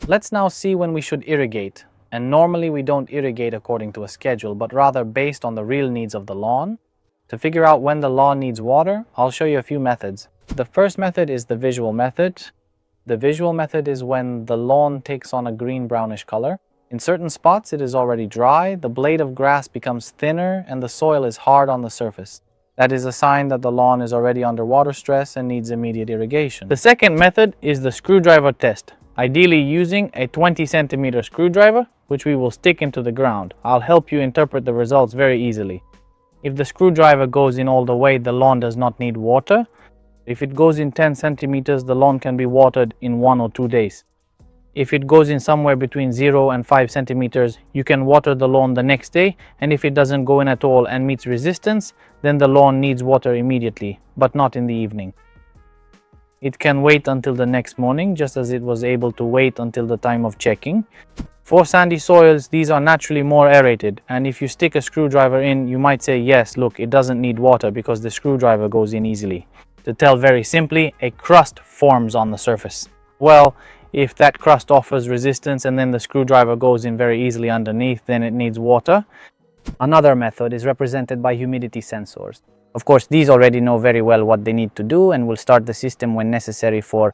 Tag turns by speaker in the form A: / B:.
A: Let's now see when we should irrigate. And normally we don't irrigate according to a schedule, but rather based on the real needs of the lawn. To figure out when the lawn needs water, I'll show you a few methods. The first method is the visual method. The visual method is when the lawn takes on a green-brownish color. In certain spots it is already dry, the blade of grass becomes thinner, and the soil is hard on the surface. That is a sign that the lawn is already under water stress and needs immediate irrigation. The second method is the screwdriver test, ideally using a 20 centimeter screwdriver, which we will stick into the ground. I'll help you interpret the results very easily. If the screwdriver goes in all the way, the lawn does not need water. If it goes in 10 centimeters, the lawn can be watered in 1 or 2 days. If it goes in somewhere between 0 and 5 centimeters, you can water the lawn the next day, and if it doesn't go in at all and meets resistance, then the lawn needs water immediately, but not in the evening. It can wait until the next morning, just as it was able to wait until the time of checking. For sandy soils, these are naturally more aerated, and if you stick a screwdriver in, you might say, yes, look, it doesn't need water because the screwdriver goes in easily. To tell very simply, a crust forms on the surface. Well, if that crust offers resistance and then the screwdriver goes in very easily underneath, then it needs water. Another method is represented by humidity sensors. Of course, these already know very well what they need to do and will start the system when necessary for